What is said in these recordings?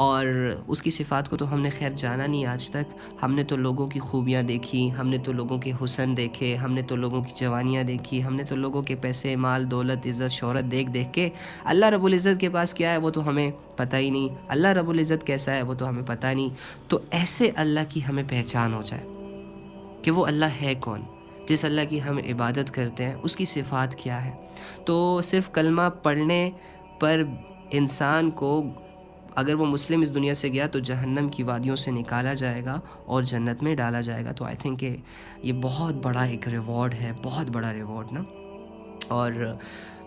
اور اس کی صفات کو تو ہم نے خیر جانا نہیں آج تک. ہم نے تو لوگوں کی خوبیاں دیکھی، ہم نے تو لوگوں کے حسن دیکھے، ہم نے تو لوگوں کی جوانیاں دیکھی، ہم نے تو لوگوں کے پیسے، مال، دولت، عزت، شہرت دیکھ دیکھ کے اللہ رب العزت کے پاس کیا ہے وہ تو ہمیں پتہ ہی نہیں. اللہ رب العزت کیسا ہے وہ تو ہمیں پتہ نہیں. تو ایسے اللہ کی ہمیں پہچان ہو جائے کہ وہ اللہ ہے کون، جس اللہ کی ہم عبادت کرتے ہیں اس کی صفات کیا ہے. تو صرف کلمہ پڑھنے پر انسان کو، اگر وہ مسلم اس دنیا سے گیا تو جہنم کی وادیوں سے نکالا جائے گا اور جنت میں ڈالا جائے گا. تو آئی تھنک کہ یہ بہت بڑا ایک ریوارڈ ہے، بہت بڑا ریوارڈ نا. اور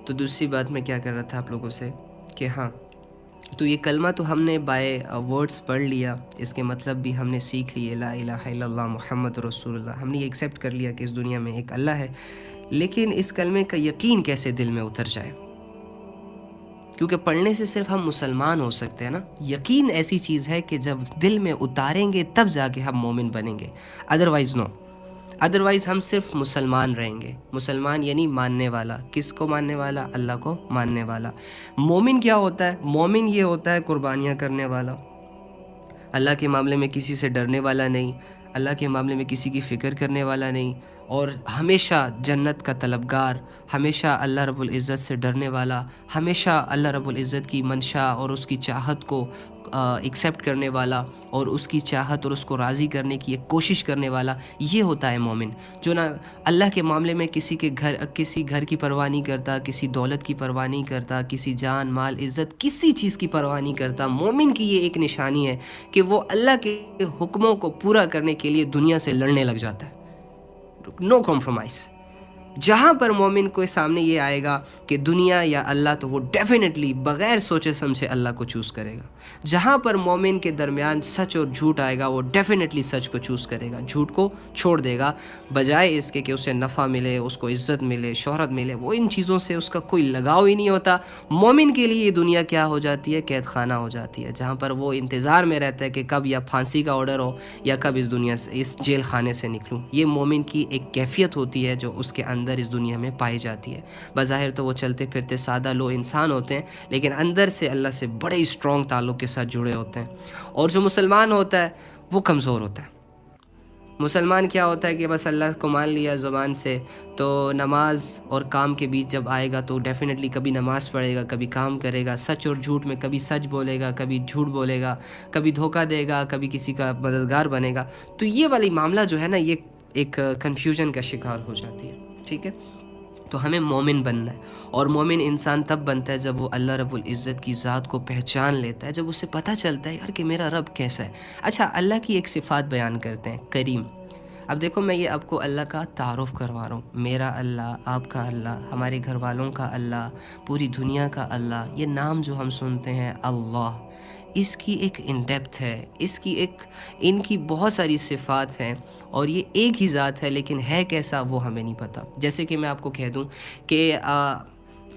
تو دوسری بات میں کیا کر رہا تھا آپ لوگوں سے کہ ہاں، تو یہ کلمہ تو ہم نے بائی ورڈز پڑھ لیا، اس کے مطلب بھی ہم نے سیکھ لیے، لا الہ الا اللہ محمد رسول اللہ. ہم نے یہ ایکسیپٹ کر لیا کہ اس دنیا میں ایک اللہ ہے. لیکن اس کلمے کا یقین کیسے دل میں اتر جائے؟ کیونکہ پڑھنے سے صرف ہم مسلمان ہو سکتے ہیں نا. یقین ایسی چیز ہے کہ جب دل میں اتاریں گے تب جا کے ہم مومن بنیں گے، ادروائز نو. ادروائز ہم صرف مسلمان رہیں گے. مسلمان یعنی ماننے والا. کس کو ماننے والا؟ اللہ کو ماننے والا. مومن کیا ہوتا ہے؟ مومن یہ ہوتا ہے قربانیاں کرنے والا، اللہ کے معاملے میں کسی سے ڈرنے والا نہیں، اللہ کے معاملے میں کسی کی فکر کرنے والا نہیں، اور ہمیشہ جنت کا طلبگار، ہمیشہ اللہ رب العزت سے ڈرنے والا، ہمیشہ اللہ رب العزت کی منشا اور اس کی چاہت کو ایکسیپٹ کرنے والا، اور اس کی چاہت اور اس کو راضی کرنے کی ایک کوشش کرنے والا. یہ ہوتا ہے مومن، جو نہ اللہ کے معاملے میں کسی گھر کی پرواہ نہیں کرتا، کسی دولت کی پرواہ نہیں کرتا، کسی جان مال عزت کسی چیز کی پرواہ نہیں کرتا. مومن کی یہ ایک نشانی ہے کہ وہ اللہ کے حکموں کو پورا کرنے کے لیے دنیا سے لڑنے لگ جاتا ہے. نو کمپرومائز. جہاں پر مومن کو سامنے یہ آئے گا کہ دنیا یا اللہ، تو وہ ڈیفینیٹلی بغیر سوچے سمجھے اللہ کو چوز کرے گا. جہاں پر مومن کے درمیان سچ اور جھوٹ آئے گا، وہ ڈیفینیٹلی سچ کو چوز کرے گا، جھوٹ کو چھوڑ دے گا، بجائے اس کے کہ اسے نفع ملے، اس کو عزت ملے، شہرت ملے. وہ ان چیزوں سے اس کا کوئی لگاؤ ہی نہیں ہوتا. مومن کے لیے یہ دنیا کیا ہو جاتی ہے؟ قید خانہ ہو جاتی ہے، جہاں پر وہ انتظار میں رہتا ہے کہ کب یا پھانسی کا آرڈر ہو یا کب اس دنیا سے، اس جیل خانے سے نکلوں. یہ مومن کی ایک کیفیت ہوتی ہے جو اس کے اندر اس دنیا میں پائی جاتی ہے. بظاہر تو وہ چلتے پھرتے سادہ لو انسان ہوتے ہیں، لیکن اندر سے اللہ سے بڑے اسٹرانگ تعلق کے ساتھ جڑے ہوتے ہیں. اور جو مسلمان ہوتا ہے وہ کمزور ہوتا ہے. مسلمان کیا ہوتا ہے کہ بس اللہ کو مان لیا زبان سے، تو نماز اور کام کے بیچ جب آئے گا تو ڈیفینیٹلی کبھی نماز پڑھے گا، کبھی کام کرے گا. سچ اور جھوٹ میں کبھی سچ بولے گا، کبھی جھوٹ بولے گا، کبھی دھوکہ دے گا، کبھی کسی کا مددگار بنے گا. تو یہ والی معاملہ جو ہے نا، یہ ایک کنفیوژن کا شکار ہو جاتی ہے. ٹھیک ہے، تو ہمیں مومن بننا ہے. اور مومن انسان تب بنتا ہے جب وہ اللہ رب العزت کی ذات کو پہچان لیتا ہے، جب اسے پتہ چلتا ہے یار کہ میرا رب کیسا ہے. اچھا، اللہ کی ایک صفات بیان کرتے ہیں، کریم. اب دیکھو، میں یہ آپ کو اللہ کا تعارف کروا رہا ہوں. میرا اللہ، آپ کا اللہ، ہمارے گھر والوں کا اللہ، پوری دنیا کا اللہ. یہ نام جو ہم سنتے ہیں اللہ، اس کی ایک ان ڈیپتھ ہے، اس کی ایک، ان کی بہت ساری صفات ہیں، اور یہ ایک ہی ذات ہے، لیکن ہے کیسا وہ ہمیں نہیں پتہ. جیسے کہ میں آپ کو کہہ دوں کہ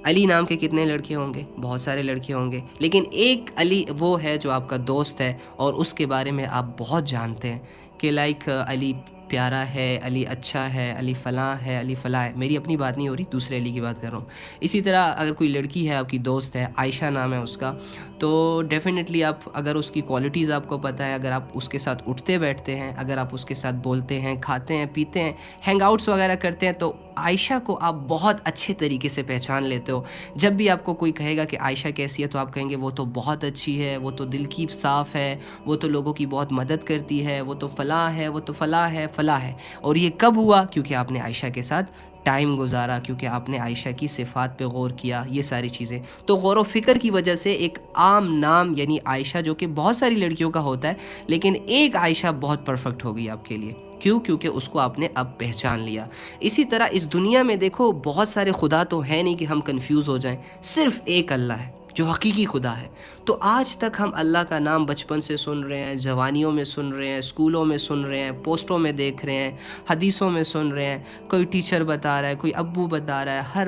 علی نام کے کتنے لڑکے ہوں گے؟ بہت سارے لڑکے ہوں گے، لیکن ایک علی وہ ہے جو آپ کا دوست ہے، اور اس کے بارے میں آپ بہت جانتے ہیں کہ لائک علی پیارا ہے، علی اچھا ہے، علی فلاں ہے، علی فلاں ہے. میری اپنی بات نہیں ہو رہی، دوسرے علی کی بات کر رہا ہوں. اسی طرح اگر کوئی لڑکی ہے آپ کی دوست ہے، عائشہ نام ہے اس کا، تو ڈیفینیٹلی آپ اگر اس کی کوالٹیز آپ کو پتہ ہے، اگر آپ اس کے ساتھ اٹھتے بیٹھتے ہیں، اگر آپ اس کے ساتھ بولتے ہیں، کھاتے ہیں، پیتے ہیں، ہینگ آؤٹس وغیرہ کرتے ہیں، تو عائشہ کو آپ بہت اچھے طریقے سے پہچان لیتے ہو. جب بھی آپ کو کوئی کہے گا کہ عائشہ کیسی ہے، تو آپ کہیں گے وہ تو بہت اچھی ہے، وہ تو دل کی صاف ہے، وہ تو لوگوں کی بہت مدد کرتی ہے، وہ تو فلاں ہے، وہ تو فلاں ہے، فلاں ہے. اور یہ کب ہوا؟ کیونکہ آپ نے عائشہ کے ساتھ ٹائم گزارا، کیونکہ آپ نے عائشہ کی صفات پہ غور کیا، یہ ساری چیزیں. تو غور و فکر کی وجہ سے ایک عام نام یعنی عائشہ، جو کہ بہت ساری لڑکیوں کا ہوتا ہے، لیکن ایک عائشہ بہت پرفیکٹ ہو گئی آپ کے لیے. کیوں؟ کیونکہ اس کو آپ نے اب پہچان لیا. اسی طرح اس دنیا میں دیکھو، بہت سارے خدا تو ہیں نہیں کہ ہم کنفیوز ہو جائیں، صرف ایک اللہ ہے جو حقیقی خدا ہے. تو آج تک ہم اللہ کا نام بچپن سے سن رہے ہیں، جوانیوں میں سن رہے ہیں، اسکولوں میں سن رہے ہیں، پوسٹوں میں دیکھ رہے ہیں، حدیثوں میں سن رہے ہیں، کوئی ٹیچر بتا رہا ہے، کوئی ابو بتا رہا ہے،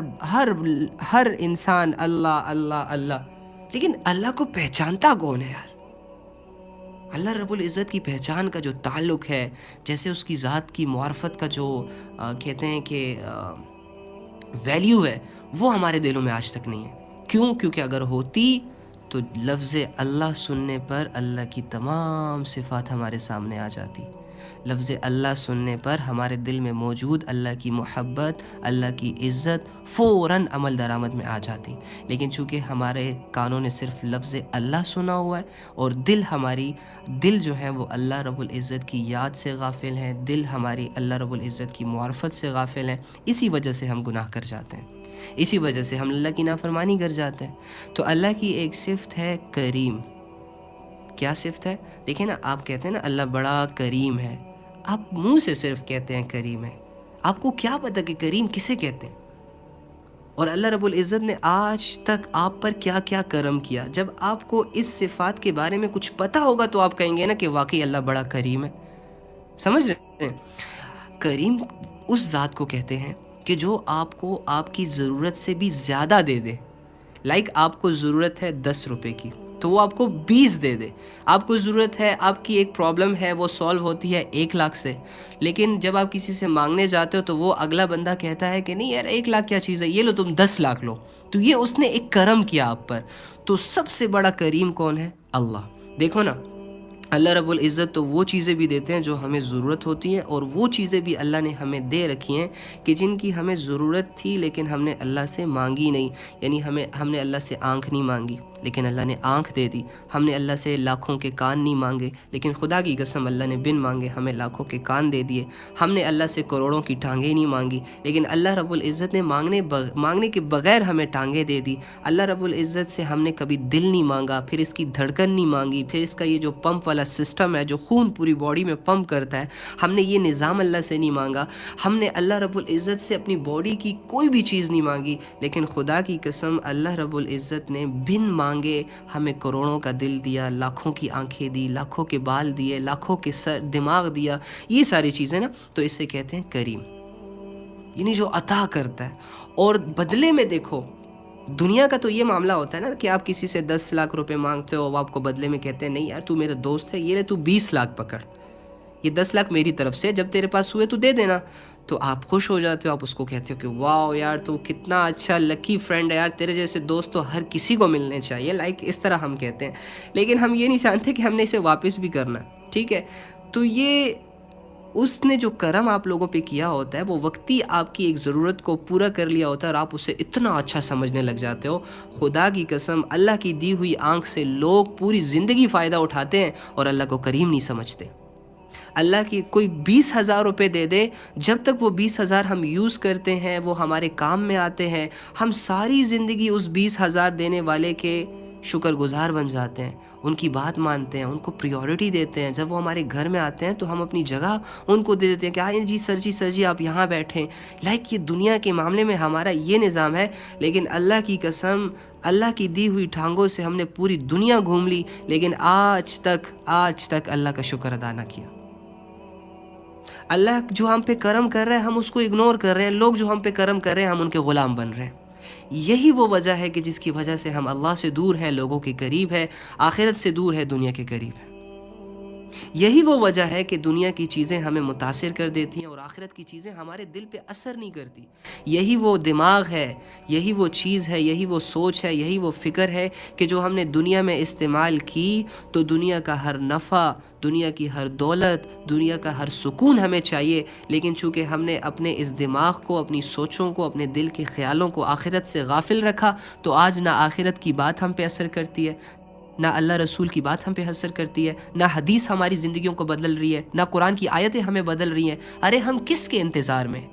ہر انسان اللہ اللہ اللہ. لیکن اللہ کو پہچانتا کون ہے یار؟ اللہ رب العزت کی پہچان کا جو تعلق ہے، جیسے اس کی ذات کی معرفت کا جو کہتے ہیں کہ ویلیو ہے، وہ ہمارے دلوں میں آج تک نہیں ہے. کیوں؟ کیونکہ اگر ہوتی تو لفظ اللہ سننے پر اللہ کی تمام صفات ہمارے سامنے آ جاتی۔ لفظ اللہ سننے پر ہمارے دل میں موجود اللہ کی محبت، اللہ کی عزت فوراً عمل درآمد میں آ جاتی۔ لیکن چونکہ ہمارے کانوں نے صرف لفظ اللہ سنا ہوا ہے اور دل جو ہے وہ اللہ رب العزت کی یاد سے غافل ہیں، دل ہماری اللہ رب العزت کی معرفت سے غافل ہیں، اسی وجہ سے ہم گناہ کر جاتے ہیں، اسی وجہ سے ہم اللہ کی نافرمانی کر جاتے ہیں۔ تو اللہ کی ایک صفت ہے کریم۔ کیا صفت ہے؟ دیکھیں نا، آپ کہتے ہیں نا اللہ بڑا کریم ہے، آپ منہ سے صرف کہتے ہیں کریم ہے، آپ کو کیا پتہ کہ کریم کسے کہتے ہیں؟ اور اللہ رب العزت نے آج تک آپ پر کیا کیا کرم کیا۔ جب آپ کو اس صفات کے بارے میں کچھ پتہ ہوگا تو آپ کہیں گے نا کہ واقعی اللہ بڑا کریم ہے۔ سمجھ رہے ہیں؟ کریم اس ذات کو کہتے ہیں کہ جو آپ کو آپ کی ضرورت سے بھی زیادہ دے دے۔ لائک آپ کو ضرورت ہے 10 روپے کی تو وہ آپ کو 20 دے دے۔ آپ کو ضرورت ہے، آپ کی ایک پرابلم ہے وہ سولو ہوتی ہے 1 لاکھ سے، لیکن جب آپ کسی سے مانگنے جاتے ہو تو وہ اگلا بندہ کہتا ہے کہ نہیں یار 1 لاکھ کیا چیز ہے، یہ لو تم 10 لاکھ لو، تو یہ اس نے ایک کرم کیا آپ پر۔ تو سب سے بڑا کریم کون ہے؟ اللہ۔ دیکھو نا، اللہ رب العزت تو وہ چیزیں بھی دیتے ہیں جو ہمیں ضرورت ہوتی ہیں، اور وہ چیزیں بھی اللہ نے ہمیں دے رکھی ہیں کہ جن کی ہمیں ضرورت تھی لیکن ہم نے اللہ سے مانگی نہیں۔ یعنی ہم نے اللہ سے آنکھ نہیں مانگی لیکن اللہ نے آنکھ دے دی، ہم نے اللہ سے لاکھوں کے کان نہیں مانگے لیکن خدا کی قسم اللہ نے بن مانگے ہمیں لاکھوں کے کان دے دیے، ہم نے اللہ سے کروڑوں کی ٹانگیں نہیں مانگی لیکن اللہ رب العزت نے مانگنے کے بغیر ہمیں ٹانگیں دے دی۔ اللہ رب العزت سے ہم نے کبھی دل نہیں مانگا، پھر اس کی دھڑکن نہیں مانگی، پھر اس کا یہ جو پمپ والا سسٹم ہے جو خون پوری باڈی میں پمپ کرتا ہے، ہم نے یہ نظام اللہ سے نہیں مانگا۔ ہم نے اللہ رب العزت سے اپنی باڈی کی کوئی بھی چیز نہیں مانگی، لیکن خدا کی قسم اللہ رب العزت نے بن مانگے ہمیں کروڑوں کا دل دیا، لاکھوں کی آنکھیں دی، لاکھوں کے بال دیے، لاکھوں کے دماغ دیا، یہ ساری چیزیں نا، تو اسے کہتے ہیں کریم، یعنی جو عطا کرتا ہے۔ اور بدلے میں دیکھو، دنیا کا تو یہ معاملہ ہوتا ہے نا کہ آپ کسی سے 10 لاکھ روپے مانگتے ہو، وہ آپ کو بدلے میں کہتے ہیں نہیں یار تو میرا دوست ہے، یہ لے تو 20 لاکھ پکڑ، یہ 10 لاکھ میری طرف سے، جب تیرے پاس ہوئے تو دے دینا۔ تو آپ خوش ہو جاتے ہو، آپ اس کو کہتے ہو کہ واو یار تو کتنا اچھا لکی فرینڈ ہے یار، تیرے جیسے دوست تو ہر کسی کو ملنے چاہیے، لائک اس طرح ہم کہتے ہیں، لیکن ہم یہ نہیں جانتے کہ ہم نے اسے واپس بھی کرنا ہے، ٹھیک ہے؟ تو یہ اس نے جو کرم آپ لوگوں پہ کیا ہوتا ہے وہ وقتی آپ کی ایک ضرورت کو پورا کر لیا ہوتا ہے اور آپ اسے اتنا اچھا سمجھنے لگ جاتے ہو۔ خدا کی قسم اللہ کی دی ہوئی آنکھ سے لوگ پوری زندگی فائدہ اٹھاتے ہیں اور اللہ کو کریم نہیں سمجھتے۔ اللہ کی کوئی 20,000 روپے دے دے، جب تک وہ 20,000 ہم یوز کرتے ہیں، وہ ہمارے کام میں آتے ہیں، ہم ساری زندگی اس 20,000 دینے والے کے شکر گزار بن جاتے ہیں، ان کی بات مانتے ہیں، ان کو پریورٹی دیتے ہیں۔ جب وہ ہمارے گھر میں آتے ہیں تو ہم اپنی جگہ ان کو دے دیتے ہیں کہ آئیں جی سر جی آپ یہاں بیٹھیں۔ لائک یہ دنیا کے معاملے میں ہمارا یہ نظام ہے، لیکن اللہ کی قسم اللہ کی دی ہوئی ٹھانگوں سے ہم نے پوری دنیا گھوم لی لیکن آج تک اللہ کا شکر ادا نہ کیا۔ اللہ جو ہم پہ کرم کر رہے ہیں ہم اس کو اگنور کر رہے ہیں، لوگ جو ہم پہ کرم کر رہے ہیں ہم ان کے غلام بن رہے ہیں۔ یہی وہ وجہ ہے کہ جس کی وجہ سے ہم اللہ سے دور ہیں، لوگوں کے قریب ہے، آخرت سے دور ہے، دنیا کے قریب ہے۔ یہی وہ وجہ ہے کہ دنیا کی چیزیں ہمیں متاثر کر دیتی ہیں اور آخرت کی چیزیں ہمارے دل پہ اثر نہیں کرتی۔ یہی وہ دماغ ہے، یہی وہ چیز ہے، یہی وہ سوچ ہے، یہی وہ فکر ہے کہ جو ہم نے دنیا میں استعمال کی تو دنیا کا ہر نفع، دنیا کی ہر دولت، دنیا کا ہر سکون ہمیں چاہیے، لیکن چونکہ ہم نے اپنے اس دماغ کو، اپنی سوچوں کو، اپنے دل کے خیالوں کو آخرت سے غافل رکھا تو آج نہ آخرت کی بات ہم پہ اثر کرتی ہے، نہ اللہ رسول کی بات ہم پہ اثر کرتی ہے، نہ حدیث ہماری زندگیوں کو بدل رہی ہے، نہ قرآن کی آیتیں ہمیں بدل رہی ہیں۔ ارے ہم کس کے انتظار میں؟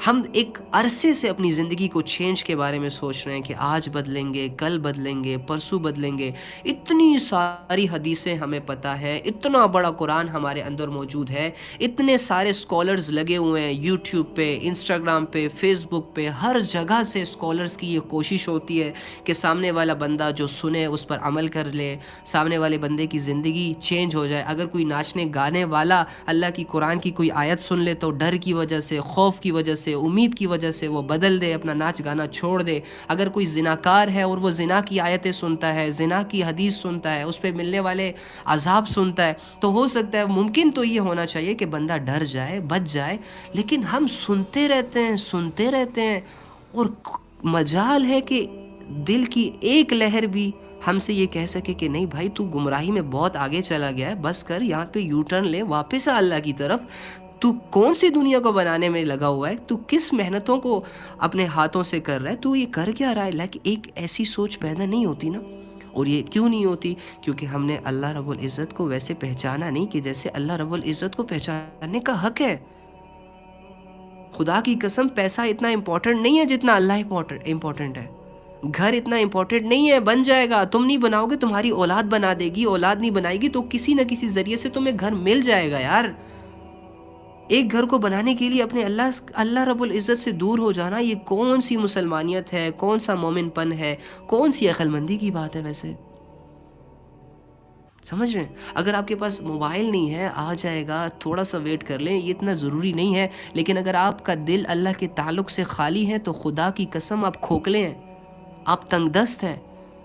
ہم ایک عرصے سے اپنی زندگی کو چینج کے بارے میں سوچ رہے ہیں کہ آج بدلیں گے، کل بدلیں گے، پرسوں بدلیں گے۔ اتنی ساری حدیثیں ہمیں پتہ ہے، اتنا بڑا قرآن ہمارے اندر موجود ہے، اتنے سارے اسکالرز لگے ہوئے ہیں یوٹیوب پہ، انسٹاگرام پہ، فیس بک پہ، ہر جگہ سے اسکالرز کی یہ کوشش ہوتی ہے کہ سامنے والا بندہ جو سنے اس پر عمل کر لے، سامنے والے بندے کی زندگی چینج ہو جائے۔ اگر کوئی ناچنے گانے والا اللہ کی قرآن کی کوئی آیت سن لے تو ڈر کی وجہ سے، خوف کی وجہ سے، امید کی وجہ سے وہ بدل دے، اپنا ناچ گانا چھوڑ دے۔ اگر کوئی زناکار ہے اور وہ زنا کی آیتیں سنتا ہے، زنا کی حدیث سنتا ہے، اس پہ ملنے والے عذاب سنتا ہے، تو ہو سکتا ہے، ممکن تو یہ ہونا چاہیے کہ بندہ ڈر جائے، بچ جائے، لیکن ہم سنتے رہتے ہیں اور مجال ہے کہ دل کی ایک لہر بھی ہم سے یہ کہہ سکے کہ نہیں بھائی تو گمراہی میں بہت آگے چلا گیا ہے، بس کر، یہاں پہ یو ٹرن لے، واپس آ اللہ کی طرف، تو کون سی دنیا کو بنانے میں لگا ہوا ہے، تو کس محنتوں کو اپنے ہاتھوں سے کر رہا ہے، تو یہ کر کیا رہا ہے؟ لیکن ایک ایسی سوچ پیدا نہیں ہوتی نا. اور یہ کیوں نہیں ہوتی؟ کیونکہ ہم نے اللہ رب العزت کو ویسے پہچانا نہیں کہ جیسے اللہ رب العزت کو پہچاننے کا حق ہے. خدا کی قسم پیسہ اتنا امپورٹنٹ نہیں ہے جتنا اللہ امپورٹنٹ ہے. گھر اتنا امپورٹنٹ نہیں ہے، بن جائے گا، تم نہیں بناؤ گے تمہاری اولاد بنا دے گی، اولاد نہیں بنائے گی تو کسی نہ کسی ذریعے سے تمہیں گھر مل جائے گا یار. ایک گھر کو بنانے کے لیے اپنے اللہ رب العزت سے دور ہو جانا، یہ کون سی مسلمانیت ہے، کون سا مومن پن ہے، کون سی عقل مندی کی بات ہے ویسے؟ سمجھ رہے ہیں؟ اگر آپ کے پاس موبائل نہیں ہے، آ جائے گا، تھوڑا سا ویٹ کر لیں، یہ اتنا ضروری نہیں ہے. لیکن اگر آپ کا دل اللہ کے تعلق سے خالی ہے تو خدا کی قسم آپ کھوکھلے ہیں، آپ تنگ دست ہیں،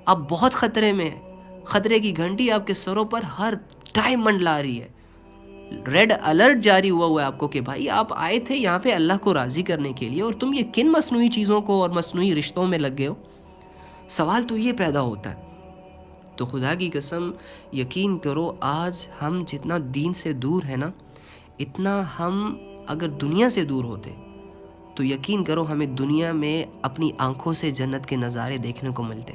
آپ بہت خطرے میں ہیں. خطرے کی گھنٹی آپ کے سروں پر ہر ٹائم منڈلا رہی ہے. ریڈ الرٹ جاری ہوا ہے آپ کو کہ بھائی آپ آئے تھے یہاں پہ اللہ کو راضی کرنے کے لیے، اور تم یہ کن مصنوعی چیزوں کو اور مصنوعی رشتوں میں لگ گئے ہو؟ سوال تو یہ پیدا ہوتا ہے. تو خدا کی قسم یقین کرو، آج ہم جتنا دین سے دور ہیں نا، اتنا ہم اگر دنیا سے دور ہوتے تو یقین کرو ہمیں دنیا میں اپنی آنکھوں سے جنت کے نظارے دیکھنے کو ملتے.